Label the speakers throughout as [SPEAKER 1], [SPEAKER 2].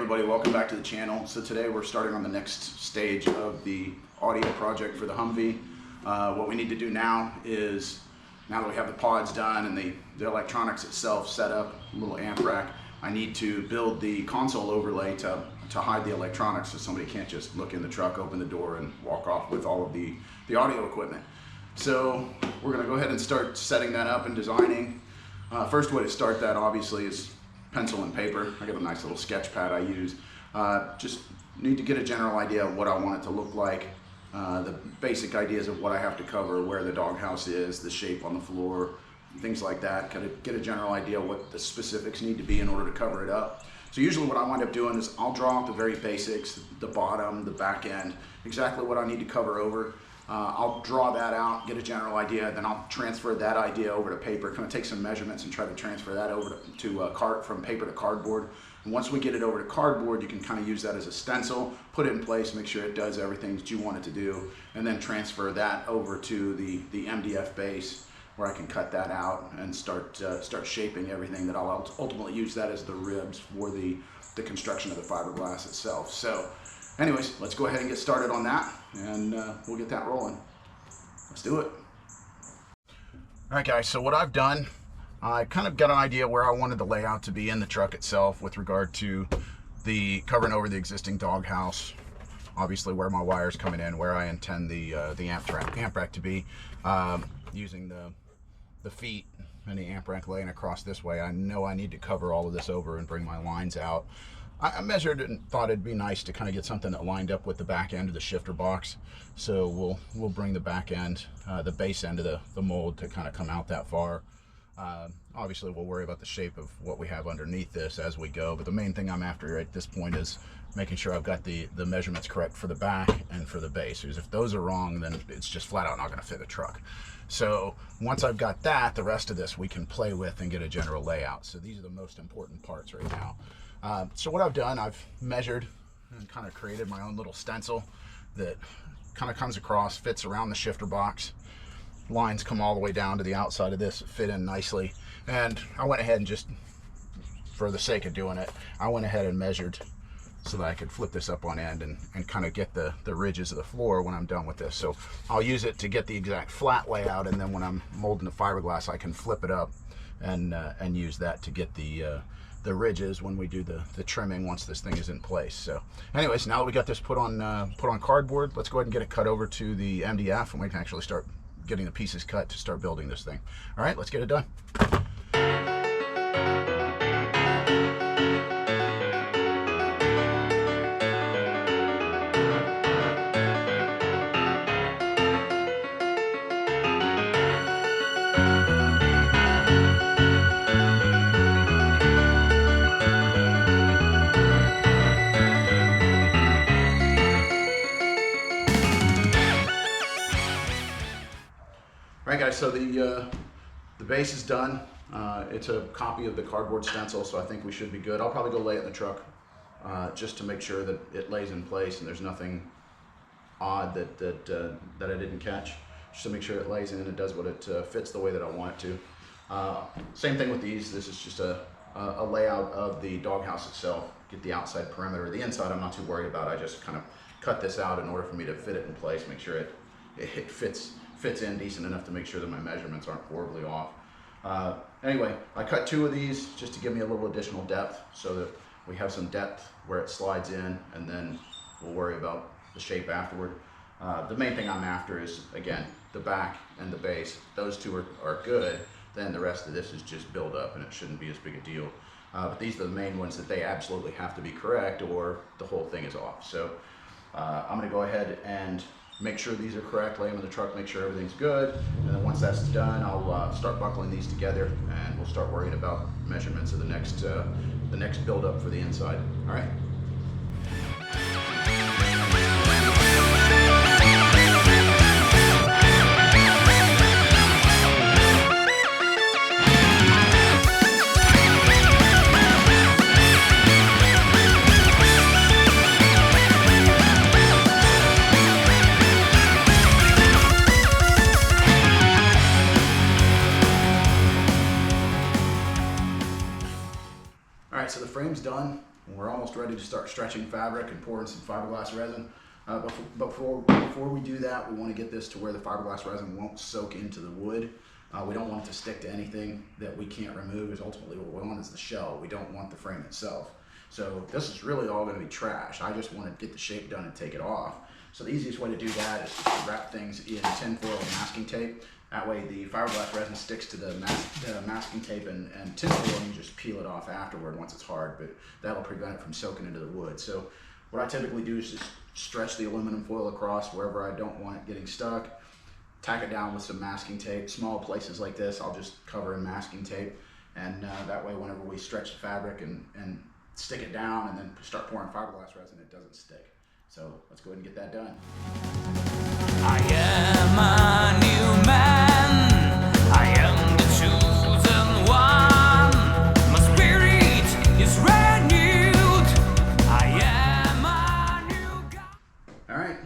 [SPEAKER 1] everybody, welcome back to the channel. So today we're starting on the next stage of the audio project for the Humvee. What we need to do now is, now that we have the pods done and the electronics itself set up, a little amp rack, I need to build the console overlay to hide the electronics so somebody can't just look in the truck, open the door, and walk off with all of the audio equipment. So we're going to go ahead and start setting that up and designing. First way to start that obviously is pencil and paper. I got a nice little sketch pad I use. Just need to get a general idea of what I want it to look like, the basic ideas of what I have to cover, where the doghouse is, the shape on the floor, things like that. Kind of get a general idea of what the specifics need to be in order to cover it up. So usually what I wind up doing is I'll draw out the very basics, the bottom, the back end, exactly what I need to cover over. I'll draw that out, get a general idea, then I'll transfer that idea over to paper, kind of take some measurements and try to transfer that over from paper to cardboard. And once we get it over to cardboard, you can kind of use that as a stencil, put it in place, make sure it does everything that you want it to do, and then transfer that over to the MDF base, where I can cut that out and start shaping everything that I'll ultimately use that as the ribs for the construction of the fiberglass itself. So anyways, let's go ahead and get started on that, and we'll get that rolling. Let's do it. All right, guys, so what I've done, I kind of got an idea where I wanted the layout to be in the truck itself with regard to the covering over the existing doghouse, obviously where my wire's coming in, where I intend the amp rack to be, using the feet and the amp rack laying across this way. I know I need to cover all of this over and bring my lines out. I measured it and thought it'd be nice to kind of get something that lined up with the back end of the shifter box. So we'll bring the back end, the base end of the mold to kind of come out that far. Obviously we'll worry about the shape of what we have underneath this as we go, but the main thing I'm after at this point is making sure I've got the measurements correct for the back and for the base, because if those are wrong, then it's just flat out not going to fit a truck. So once I've got that, the rest of this we can play with and get a general layout. So these are the most important parts right now. So what I've done, I've measured and kind of created my own little stencil that kind of comes across, fits around the shifter box. Lines come all the way down to the outside of this, fit in nicely. And I went ahead and just, for the sake of doing it, I went ahead and measured so that I could flip this up on end and kind of get the ridges of the floor when I'm done with this. So I'll use it to get the exact flat layout, and then when I'm molding the fiberglass, I can flip it up and use that to get the ridges when we do the trimming once this thing is in place. So anyways, now that we got this put on cardboard, let's go ahead and get it cut over to the MDF, and we can actually start getting the pieces cut to start building this thing. All right, let's get it done. All right, guys, so the base is done. It's a copy of the cardboard stencil, so I think we should be good. I'll probably go lay it in the truck just to make sure that it lays in place and there's nothing odd that I didn't catch, just to make sure it lays in and it does what it fits the way that I want it to. Same thing with these. This is just a layout of the doghouse itself. Get the outside perimeter. The inside I'm not too worried about. I just kind of cut this out in order for me to fit it in place, make sure it fits in decent enough to make sure that my measurements aren't horribly off. Anyway, I cut 2 of these just to give me a little additional depth, so that we have some depth where it slides in, and then we'll worry about the shape afterward. The main thing I'm after is, again, the back and the base. Those 2 are good. Then the rest of this is just build up, and it shouldn't be as big a deal. But these are the main ones that they absolutely have to be correct, or the whole thing is off. So I'm going to go ahead and make sure these are correct, lay them in the truck, make sure everything's good, and then once that's done, I'll start buckling these together, and we'll start worrying about measurements of the next build up for the inside. All right. So the frame's done. We're almost ready to start stretching fabric and pouring some fiberglass resin. Before we do that, we want to get this to where the fiberglass resin won't soak into the wood. We don't want it to stick to anything that we can't remove, because ultimately what we want is the shell. We don't want the frame itself. So this is really all going to be trash. I just want to get the shape done and take it off. So the easiest way to do that is to wrap things in tinfoil and masking tape. That way the fiberglass resin sticks to the masking tape and tinfoil, and you just peel it off afterward once it's hard, but that'll prevent it from soaking into the wood. So what I typically do is just stretch the aluminum foil across wherever I don't want it getting stuck, tack it down with some masking tape. Small places like this, I'll just cover in masking tape, and that way whenever we stretch the fabric and stick it down and then start pouring fiberglass resin, it doesn't stick. So let's go ahead and get that done.
[SPEAKER 2] I am a new man, I am the chosen one, my spirit is renewed, I am a new God.
[SPEAKER 1] Alright,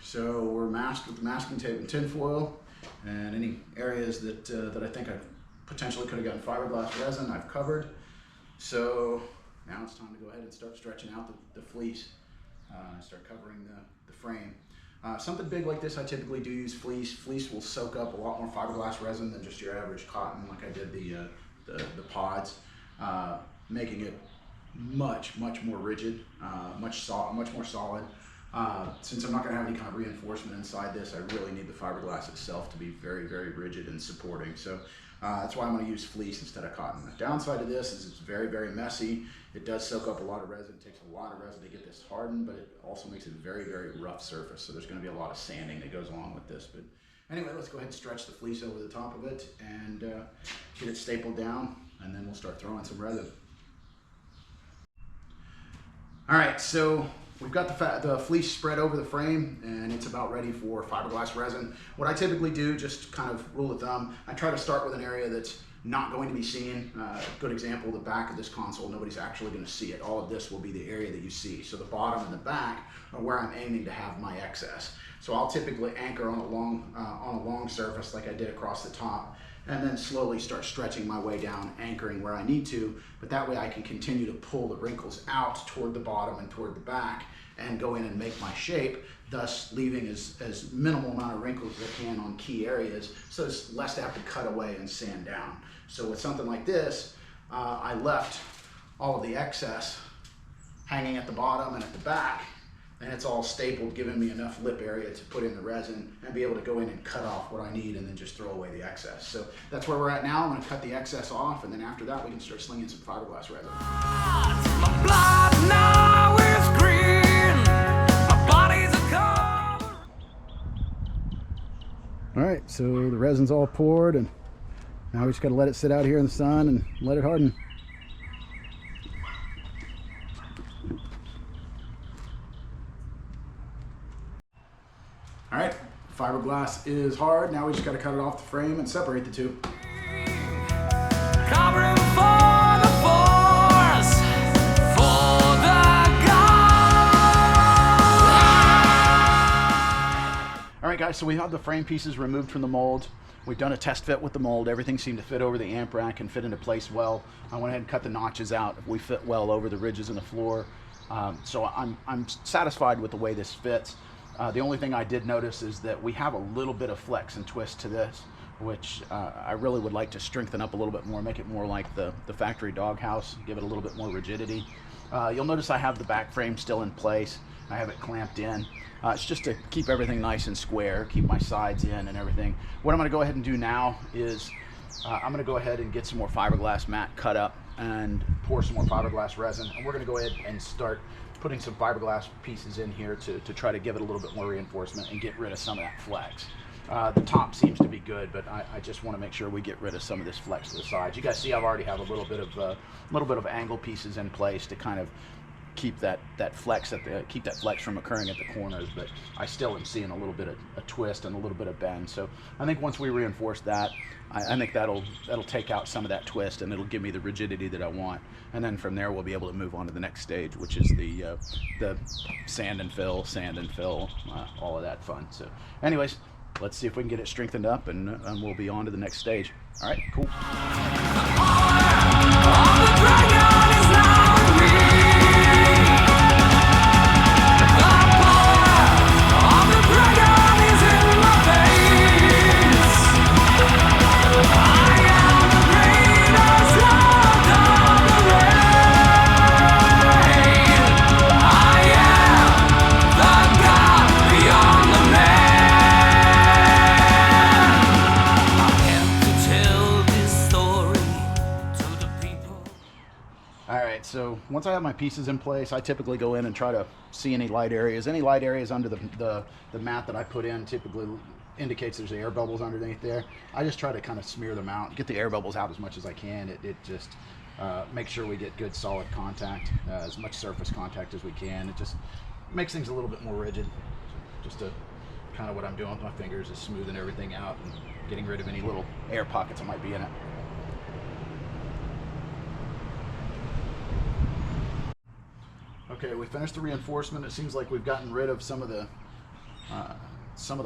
[SPEAKER 1] so we're masked with the masking tape and tinfoil, and any areas that I think I potentially could have gotten fiberglass resin, I've covered. So now it's time to go ahead and start stretching out the fleece, start covering the frame. Something big like this, I typically do use fleece. Fleece will soak up a lot more fiberglass resin than just your average cotton, like I did the pods, making it much more rigid, much more solid. Since I'm not going to have any kind of reinforcement inside this, I really need the fiberglass itself to be very rigid and supporting. So that's why I'm going to use fleece instead of cotton. The downside of this is it's very messy. It does soak up a lot of resin. It takes a lot of resin to get this hardened, but it also makes it a very rough surface. So there's going to be a lot of sanding that goes along with this. But anyway, let's go ahead and stretch the fleece over the top of it and get it stapled down, and then we'll start throwing some resin. All right, so we've got the fleece spread over the frame, and it's about ready for fiberglass resin. What I typically do, just kind of rule of thumb, I try to start with an area that's not going to be seen. Good example, the back of this console, nobody's actually going to see it. All of this will be the area that you see. So the bottom and the back are where I'm aiming to have my excess. So I'll typically anchor on a long surface like I did across the top, and then slowly start stretching my way down, anchoring where I need to, but that way I can continue to pull the wrinkles out toward the bottom and toward the back and go in and make my shape, thus leaving as minimal amount of wrinkles as I can on key areas, so it's less to have to cut away and sand down. So with something like this, I left all of the excess hanging at the bottom and at the back, and it's all stapled, giving me enough lip area to put in the resin and be able to go in and cut off what I need and then just throw away the excess. So that's where we're at now. I'm going to cut the excess off, and then after that we can start slinging some fiberglass resin.
[SPEAKER 2] My blood now is green, my body's a color.
[SPEAKER 3] All right, so the resin's all poured, and now we just got to let it sit out here in the sun and let it harden.
[SPEAKER 1] All right, fiberglass is hard. Now we just got to cut it off the frame and separate the two.
[SPEAKER 2] Covering for the force, for the God.
[SPEAKER 1] All right, guys, so we have the frame pieces removed from the mold. We've done a test fit with the mold. Everything seemed to fit over the amp rack and fit into place well. I went ahead and cut the notches out. We fit well over the ridges in the floor. So I'm satisfied with the way this fits. The only thing I did notice is that we have a little bit of flex and twist to this, which I really would like to strengthen up a little bit more, make it more like the factory doghouse, give it a little bit more rigidity. You'll notice I have the back frame still in place. I have it clamped in. It's just to keep everything nice and square, keep my sides in and everything. What I'm going to go ahead and do now is I'm going to go ahead and get some more fiberglass mat cut up and pour some more fiberglass resin, and we're going to go ahead and start putting some fiberglass pieces in here to try to give it a little bit more reinforcement and get rid of some of that flex. The top seems to be good, but I just want to make sure we get rid of some of this flex to the sides. You guys see I've already have a little bit of angle pieces in place to kind of keep that flex from occurring at the corners, but I still am seeing a little bit of a twist and a little bit of bend. So I think once we reinforce that, I think that'll take out some of that twist, and it'll give me the rigidity that I want. And then from there we'll be able to move on to the next stage, which is the sand and fill, all of that fun. So anyways, let's see if we can get it strengthened up, and we'll be on to the next stage. All right, cool.
[SPEAKER 2] The dragon is now here.
[SPEAKER 3] so once I have my pieces in place, I typically go in and try to see any light areas. Any light areas under the mat that I put in typically indicates there's air bubbles underneath there. I just try to kind of smear them out, get the air bubbles out as much as I can. It just makes sure we get good solid contact, as much surface contact as we can. It just makes things a little bit more rigid. Just to kind of what I'm doing with my fingers is smoothing everything out and getting rid of any little air pockets that might be in it. Okay, we finished the reinforcement. It seems like we've gotten rid of some of the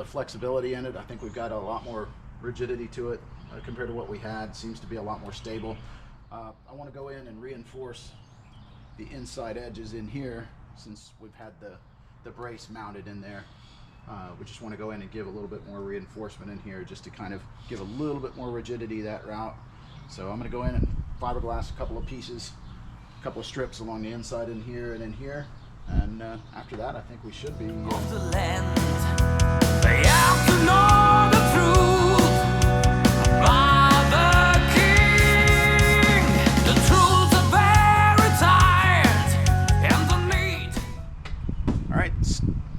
[SPEAKER 3] flexibility in it. I think we've got a lot more rigidity to it compared to what we had. Seems to be a lot more stable. I want to go in and reinforce the inside edges in here since we've had the brace mounted in there. We just want to go in and give a little bit more reinforcement in here just to kind of give a little bit more rigidity that route. So I'm going to go in and fiberglass a couple of pieces, a couple of strips along the inside in here and in here, and after that I think we should be
[SPEAKER 2] Of the land, they have to know the truth about the king. The truths are very tired and the need.
[SPEAKER 3] All right,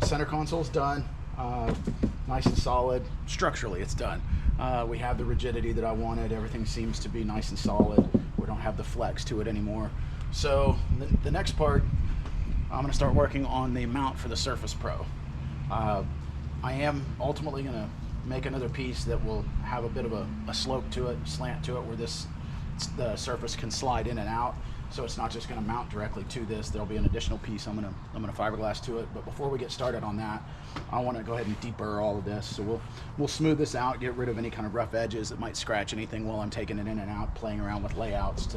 [SPEAKER 3] center console's done. Nice and solid. Structurally, it's done. We have the rigidity that I wanted. Everything seems to be nice and solid. We don't have the flex to it anymore. So the next part, I'm going to start working on the mount for the Surface Pro. I am ultimately going to make another piece that will have a bit of a slope to it, slant to it, where the surface can slide in and out. So it's not just going to mount directly to this. There'll be an additional piece I'm going to fiberglass to it. But before we get started on that, I want to go ahead and deburr all of this. So we'll smooth this out, get rid of any kind of rough edges that might scratch anything while I'm taking it in and out, playing around with layouts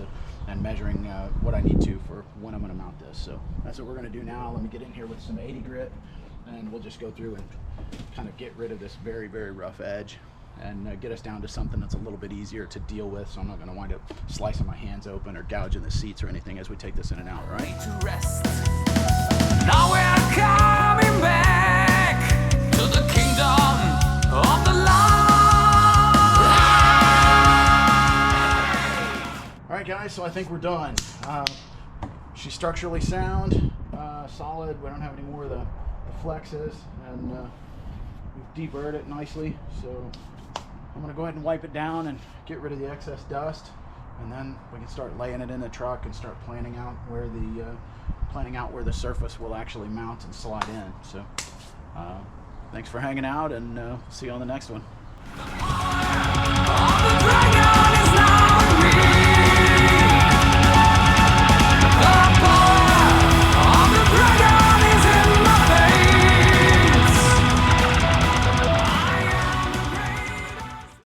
[SPEAKER 3] and measuring what I need to for when I'm going to mount this. So that's what we're going to do now. Let me get in here with some 80 grit, and we'll just go through and kind of get rid of this very, very rough edge and get us down to something that's a little bit easier to deal with, so I'm not going to wind up slicing my hands open or gouging the seats or anything as we take this in and out, all right?
[SPEAKER 2] To rest. Now we're coming back to the kingdom of the light.
[SPEAKER 3] All right, guys, so I think we're done. She's structurally sound, solid. We don't have any more of the flexes, and we've deburred it nicely. So I'm going to go ahead and wipe it down and get rid of the excess dust, and then we can start laying it in the truck and start planning out where the surface will actually mount and slide in. So thanks for hanging out, and see you on the next one.
[SPEAKER 2] On the ground.